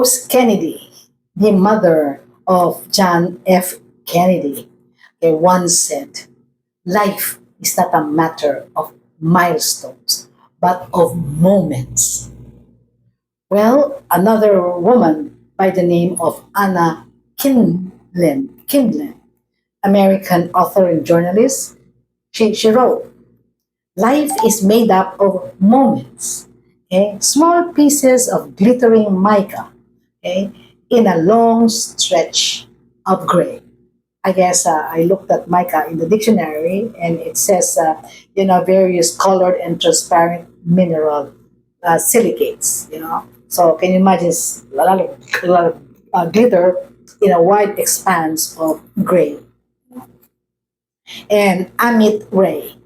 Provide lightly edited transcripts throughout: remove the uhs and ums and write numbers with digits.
Rose Kennedy, the mother of John F. Kennedy, once said, life is not a matter of milestones, but of moments. Well, another woman by the name of Anna Kindlen, American author and journalist, she wrote, life is made up of moments, small pieces of glittering mica, okay, in a long stretch of gray. I guess I looked at mica in the dictionary and it says, various colored and transparent mineral silicates, So can you imagine a lot of glitter in a wide expanse of gray? And Amit Ray,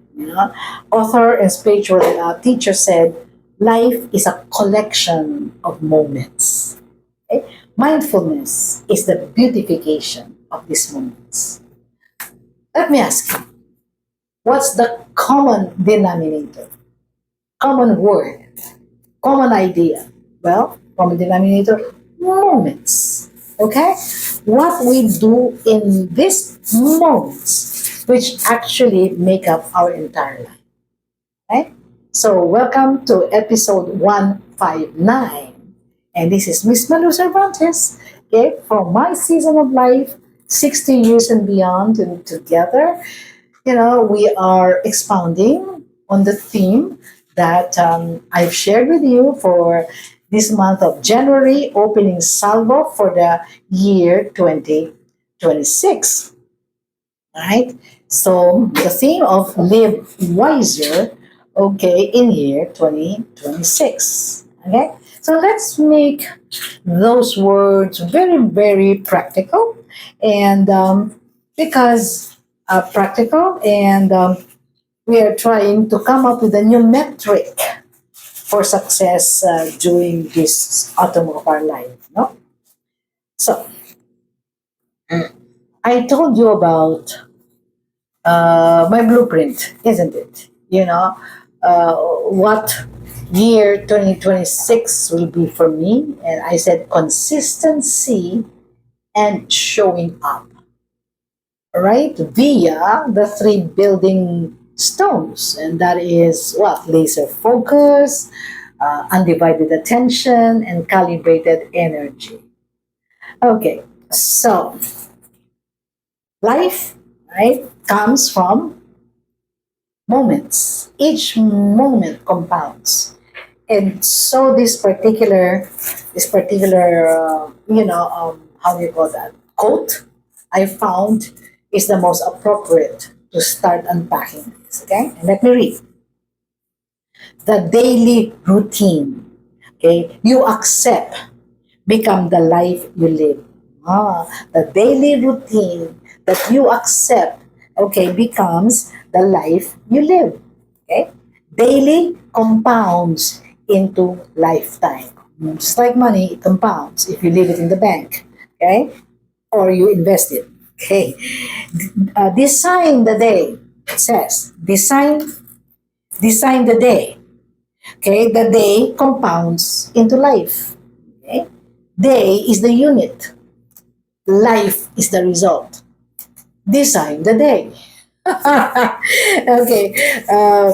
author and spiritual teacher, said, life is a collection of moments. Okay? Mindfulness is the beautification of these moments. Let me ask you, what's the common denominator, common word, common idea? Well, common denominator, moments. Okay? What we do in these moments, which actually make up our entire life. Okay? So, welcome to episode 159. And this is Miss Malu Cervantes, okay, from my season of life, 60 years and beyond, and together, we are expounding on the theme that I've shared with you for this month of January, opening salvo for the year 2026. Right? So the theme of live wiser, okay, in year 2026. Okay? So let's make those words very, very practical and because practical and we are trying to come up with a new metric for success during this autumn of our life. No? So, I told you about my blueprint, isn't it? What year 2026 will be for me. And I said consistency and showing up, right? Via the three building stones. And that is what? Laser focus, undivided attention, and calibrated energy. Okay, so life, right, comes from moments. Each moment compounds, and so this particular, how do you call that, quote I found is the most appropriate to start unpacking this. Okay, and let me read. The daily routine, okay, you accept become the life you live. The daily routine that you accept, okay, becomes the life you live. Okay? Daily compounds into lifetime. Just like money, it compounds if you leave it in the bank, okay, or you invest it. Okay, design the day. It says design the day. Okay, the day compounds into life. Okay, day is the unit. Life is the result. Design the day. Okay,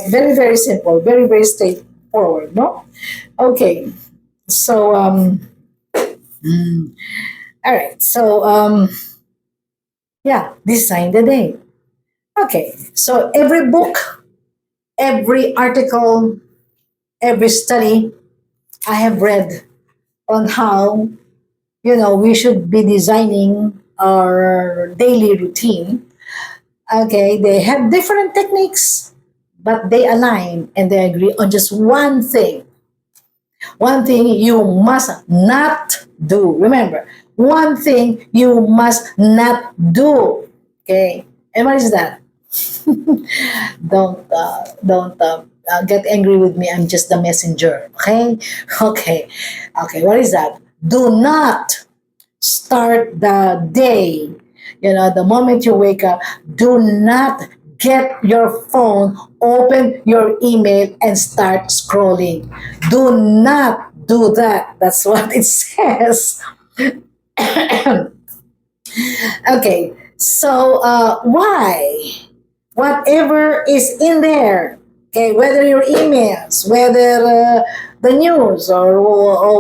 very, very simple, very, very straightforward, no? Okay, so, all right, so, yeah, design the day. Okay, so every book, every article, every study I have read on how, we should be designing our daily routine. Okay, they have different techniques, but they align and they agree on just one thing. One thing you must not do. Remember, one thing you must not do. Okay, and what is that? Don't get angry with me. I'm just the messenger. Okay, okay. What is that? Do not start the day. The moment you wake up, do not get your phone, open your email, and start scrolling. Do do that. That's what it says. Okay, so why? Whatever is in there, okay, whether your emails, whether the news, or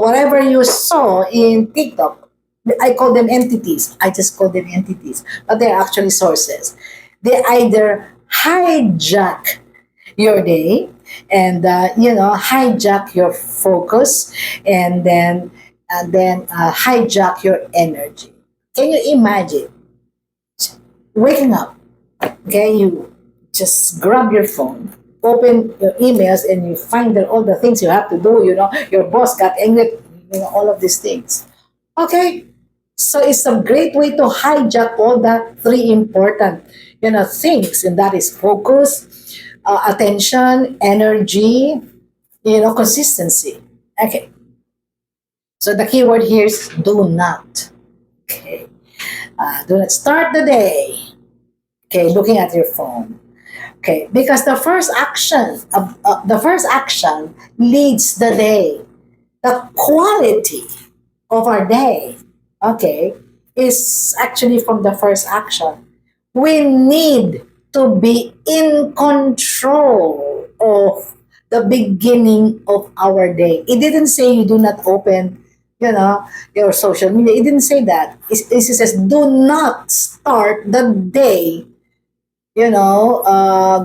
whatever you saw in TikTok, I call them entities. I just call them entities, but they're actually sources. They either hijack your day and hijack your focus, and then hijack your energy. Can you imagine waking up? Okay, you just grab your phone, open your emails, and you find that all the things you have to do. Your boss got angry. All of these things. Okay, so it's a great way to hijack all that three important things, and that is focus, attention, energy, consistency. Okay, so the key word here is do not. Okay, do not start the day. Okay, looking at your phone. Okay, because the first action leads the day. The quality of our day, okay, is actually from the first action. We need to be in control of the beginning of our day. It didn't say you do not open, your social media. It didn't say that. It says do not start the day,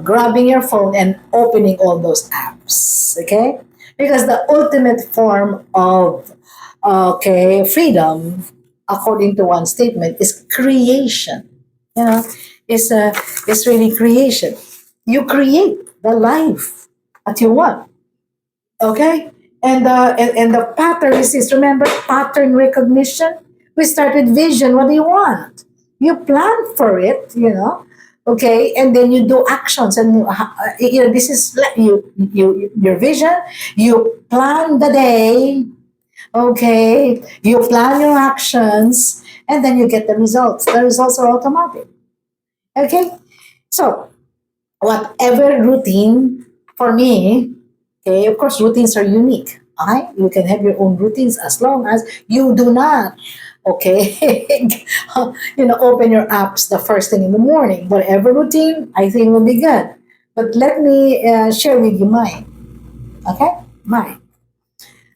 grabbing your phone and opening all those apps. Okay, because the ultimate form of freedom, according to one statement, is creation. You know, it's really creation. You create the life that you want. Okay, and the pattern is this. Remember pattern recognition. We start with vision. What do you want? You plan for it. Okay, and then you do actions, and this is like your vision. You plan the day. Okay, you plan your actions, and then you get the results. The results are automatic. Okay, so whatever routine for me, okay, of course, routines are unique. Okay, you can have your own routines as long as you do not, okay, open your apps the first thing in the morning. Whatever routine, I think will be good. But let me share with you mine. Okay, mine.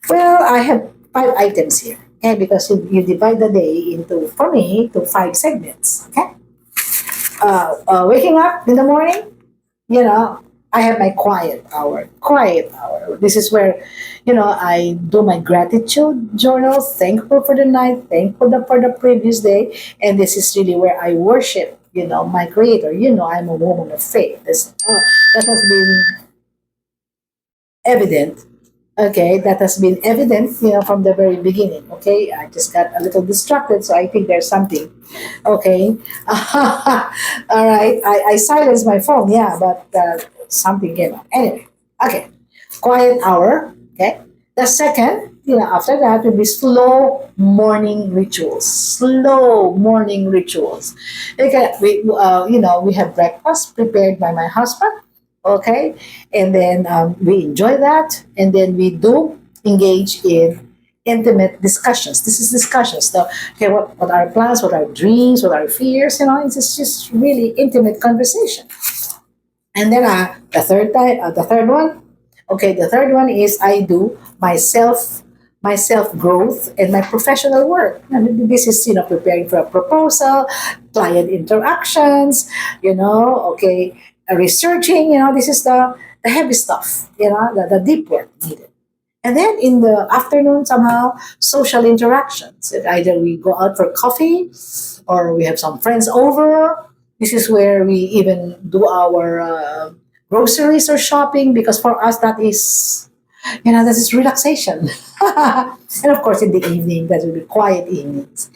Well, I have 5 items here. Okay, because you divide the day into, for me, to 5 segments. Okay, waking up in the morning, you know, I have my quiet hour. Quiet hour. This is where, I do my gratitude journal, thankful for the night, thankful for the previous day, and this is really where I worship, my Creator. I'm a woman of faith. That has been evident. Okay, that has been evident, from the very beginning. Okay, I just got a little distracted, so I think there's something. Okay, all right. I silenced my phone, yeah, but something came up. Anyway, okay, quiet hour. Okay, the second, after that will be slow morning rituals. Slow morning rituals. Okay, we have breakfast prepared by my husband. Okay, and then we enjoy that, and then we do engage in intimate discussions. This is discussions. So, okay, what are our plans, what are our dreams, what are our fears, it's just really intimate conversation. And then the third one, okay, the third one is I do my self growth and my professional work. And this is preparing for a proposal, client interactions, okay, researching. This is the heavy stuff, the deep work needed. And then in the afternoon, somehow social interactions. Either we go out for coffee, or we have some friends over. This is where we even do our groceries or shopping, because for us that is relaxation. And of course, in the evening, that will be quiet evenings.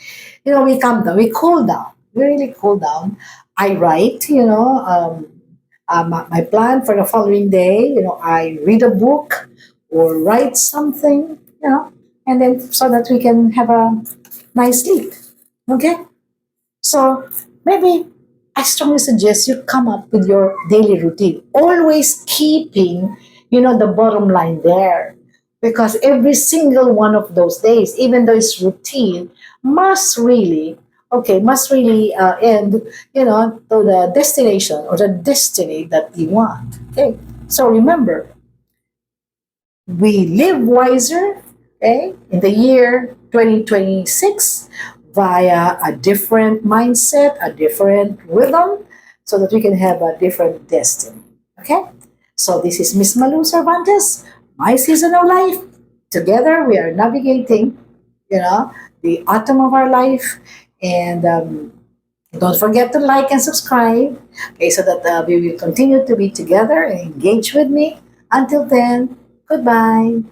We calm down, we cool down, we really cool down. I write, my plan for the following day. I read a book or write something, and then so that we can have a nice sleep. Okay? So maybe I strongly suggest you come up with your daily routine, always keeping, the bottom line there. because every single one of those days, even though it's routine, must really, must really end, to the destination or the destiny that we want. Okay, so remember, we live wiser, okay, in the year 2026 via a different mindset, a different rhythm, so that we can have a different destiny. Okay? So this is Miss Malu Cervantes, my season of life. Together we are navigating, the autumn of our life. And don't forget to like and subscribe, okay, so that we will continue to be together and engage with me. Until then, goodbye.